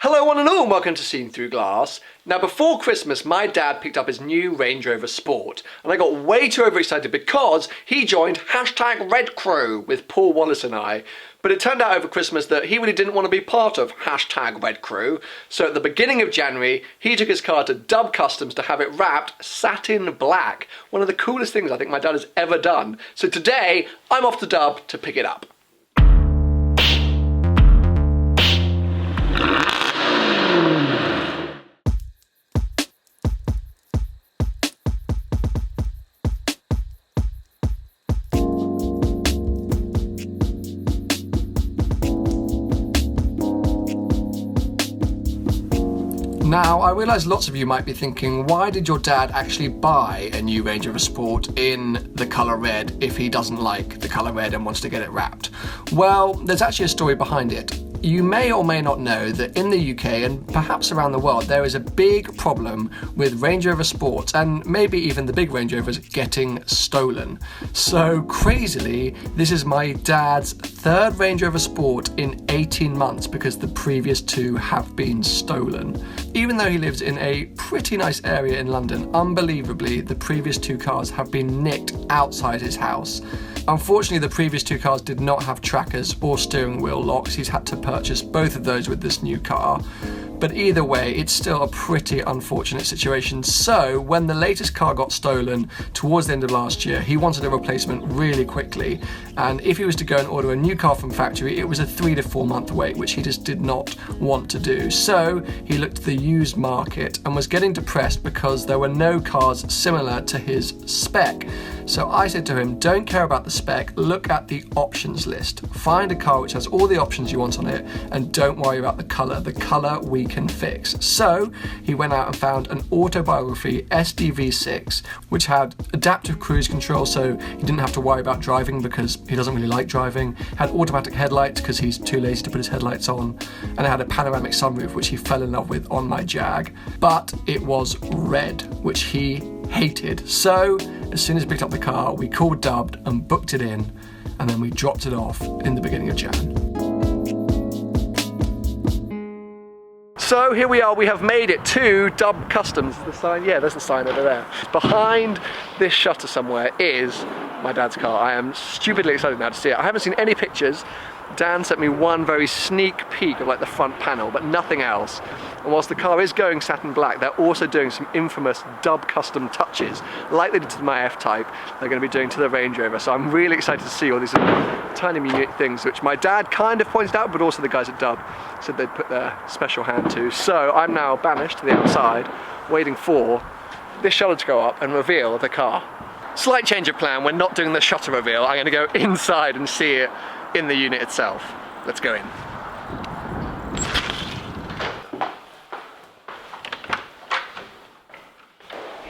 Hello one and all, and welcome to Seen Through Glass. Now before Christmas, my dad picked up his new Range Rover Sport, and I got way too overexcited because he joined #RedCrew with Paul Wallace and I. But it turned out over Christmas that he really didn't want to be part of #RedCrew, so at the beginning of January, he took his car to Dub Customs to have it wrapped satin black. One of the coolest things I think my dad has ever done. So today, I'm off to Dub to pick it up. Now, I realise lots of you might be thinking, why did your dad actually buy a new Range Rover Sport in the colour red if he doesn't like the colour red and wants to get it wrapped? Well, there's actually a story behind it. You may or may not know that in the UK and perhaps around the world there is a big problem with Range Rover Sports and maybe even the big Range Rovers getting stolen. So crazily, this is my dad's third Range Rover Sport in 18 months because the previous two have been stolen. Even though he lives in a pretty nice area in London, unbelievably the previous two cars have been nicked outside his house. Unfortunately, the previous two cars did not have trackers or steering wheel locks. He's had to purchase both of those with this new car. But either way, it's still a pretty unfortunate situation. So when the latest car got stolen towards the end of last year, he wanted a replacement really quickly. And if he was to go and order a new car from factory, it was a 3 to 4 month wait, which he just did not want to do. So he looked at the used market and was getting depressed because there were no cars similar to his spec. So I said to him, don't care about the spec, look at the options list. Find a car which has all the options you want on it and don't worry about the colour. The colour we can fix. So he went out and found an Autobiography SDV6 which had adaptive cruise control, so he didn't have to worry about driving because he doesn't really like driving, had automatic headlights because he's too lazy to put his headlights on, and it had a panoramic sunroof which he fell in love with on my Jag. But it was red, which he hated. So as soon as he picked up the car, we called Dubbed and booked it in, and then we dropped it off in the beginning of Jan. So here we are, we have made it to Dub Customs. The sign, yeah, there's the sign over there. Behind this shutter somewhere is my dad's car. I am stupidly excited now to see it. I haven't seen any pictures. Dan sent me one very sneak peek of like the front panel, but nothing else. And whilst the car is going satin black, they're also doing some infamous Dub custom touches, like they did to my F-Type, they're going to be doing to the Range Rover. So I'm really excited to see all these tiny minute things, which my dad kind of pointed out, but also the guys at Dub said they'd put their special hand to. So I'm now banished to the outside, waiting for this shutter to go up and reveal the car. Slight change of plan, we're not doing the shutter reveal, I'm going to go inside and see it in the unit itself. Let's go in.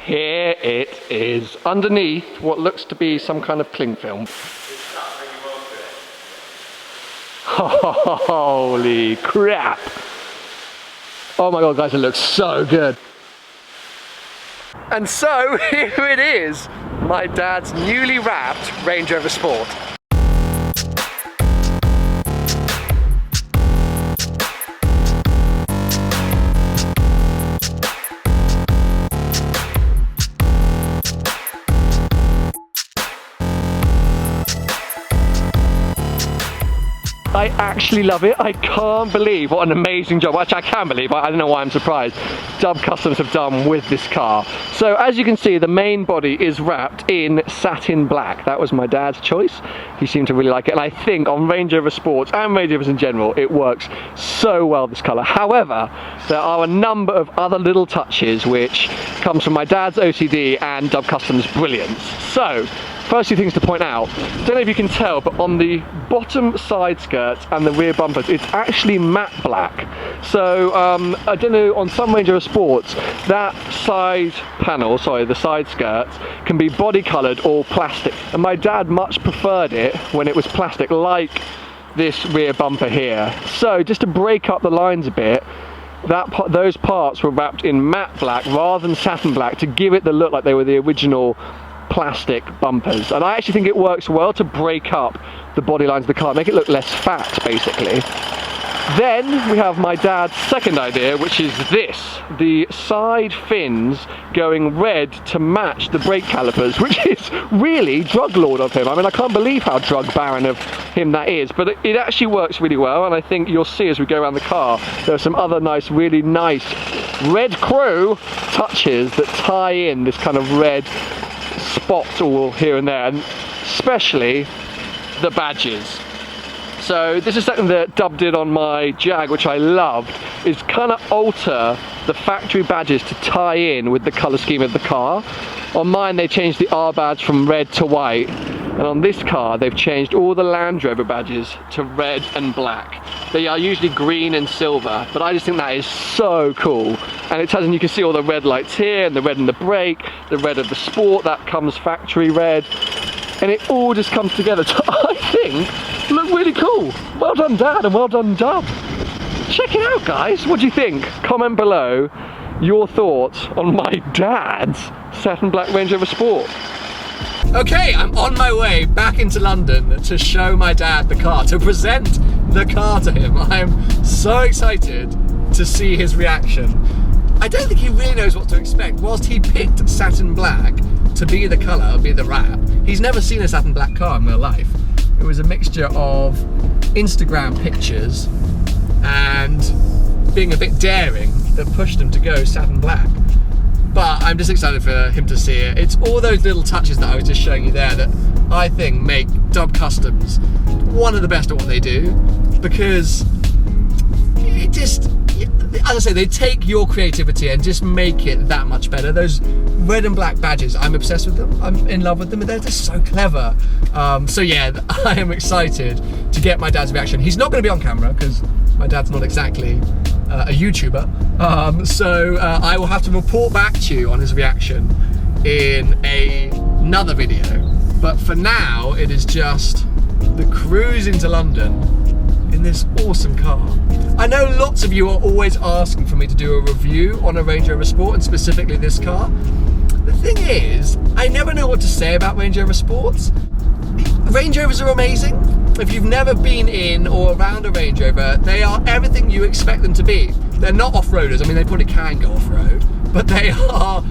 Here it is, underneath what looks to be some kind of cling film. Holy crap! Oh my god guys, it looks so good. And so here it is, my dad's newly wrapped Range Rover Sport. I actually love it. I can't believe what an amazing job, actually I can believe, I don't know why I'm surprised, Dub Customs have done with this car. So as you can see, the main body is wrapped in satin black. That was my dad's choice. He seemed to really like it, and I think on Range Rover Sports and Range Rovers in general, it works so well, this colour. However, there are a number of other little touches which comes from my dad's OCD and Dub Customs brilliance. So, first few things to point out, don't know if you can tell, but on the bottom side skirts and the rear bumpers, it's actually matte black. So I don't know, on some Range Rover Sports, that side panel, sorry, the side skirts, can be body coloured or plastic. And my dad much preferred it when it was plastic, like this rear bumper here. So just to break up the lines a bit, those parts were wrapped in matte black rather than satin black to give it the look like they were the original plastic bumpers. And I actually think it works well to break up the body lines of the car, make it look less fat basically. Then we have my dad's second idea, which is this. The side fins going red to match the brake calipers, which is really drug lord of him. I mean, I can't believe how drug baron of him that is, but it actually works really well, and I think you'll see as we go around the car, there are some other really nice red crew touches that tie in this kind of red spot all here and there, and especially the badges. So this is something that Dub did on my Jag, which I loved, is kind of alter the factory badges to tie in with the colour scheme of the car. On mine they changed the R badge from red to white, and on this car they've changed all the Land Rover badges to red and black. They are usually green and silver, but I just think that is so cool. And it tells, and you can see all the red lights here, and the red in the brake, the red of the Sport, that comes factory red. And it all just comes together to, I think, look really cool. Well done, Dad, and well done, Dub. Check it out, guys. What do you think? Comment below your thoughts on my dad's satin black Range Rover Sport. Okay, I'm on my way back into London to show my dad the car, to present the car to him. I'm so excited to see his reaction. I don't think he really knows what to expect. Whilst he picked satin black to be the colour, be the wrap, he's never seen a satin black car in real life. It was a mixture of Instagram pictures and being a bit daring that pushed him to go satin black. But I'm just excited for him to see it. It's all those little touches that I was just showing you there that I think make Dub Customs one of the best at what they do, because it just, as I say, they take your creativity and just make it that much better. Those red and black badges, I'm obsessed with them. I'm in love with them, and they're just so clever. So yeah, I am excited to get my dad's reaction. He's not going to be on camera because my dad's not exactly a YouTuber. So I will have to report back to you on his reaction in another video. But for now, it is just the cruise into London in this awesome car. I know lots of you are always asking for me to do a review on a Range Rover Sport, and specifically this car. The thing is, I never know what to say about Range Rover Sports. Range Rovers are amazing. If you've never been in or around a Range Rover, they are everything you expect them to be. They're not off-roaders. I mean, they probably can go off-road, but they are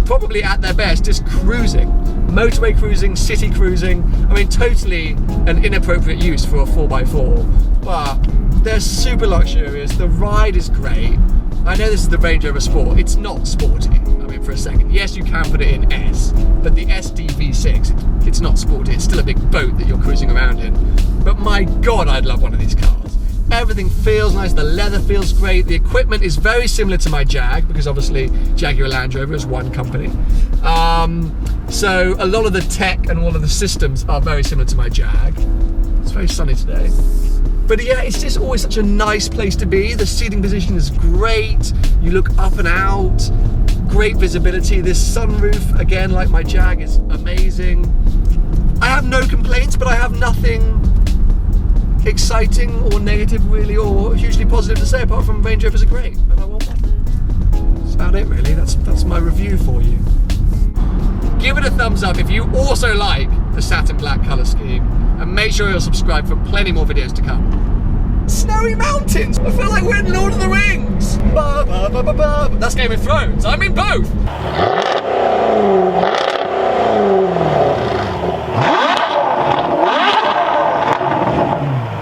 probably at their best just cruising. Motorway cruising, city cruising. I mean, totally an inappropriate use for a 4x4, but they're super luxurious. The ride is great. I know this is the Range Rover Sport. It's not sporty. I mean, for a second. Yes, you can put it in S, but the SDV6, it's not sporty. It's still a big boat that you're cruising around in. But my God, I'd love one of these cars. Everything feels nice. The leather feels great. The equipment is very similar to my Jag, because obviously Jaguar Land Rover is one company. So a lot of the tech and all of the systems are very similar to my Jag. It's very sunny today. But yeah, it's just always such a nice place to be. The seating position is great. You look up and out. Great visibility. This sunroof, again, like my Jag, is amazing. I have no complaints, but I have nothing exciting or negative really, or hugely positive to say, apart from Range Rovers are great and I want one. That's about it really. That's my review for you. Give it a thumbs up if you also like the satin black colour scheme, and make sure you're subscribed for plenty more videos to come. Snowy mountains! I feel like we're in Lord of the Rings! Ba, ba, ba, ba, ba. That's Game of Thrones. I'm in both!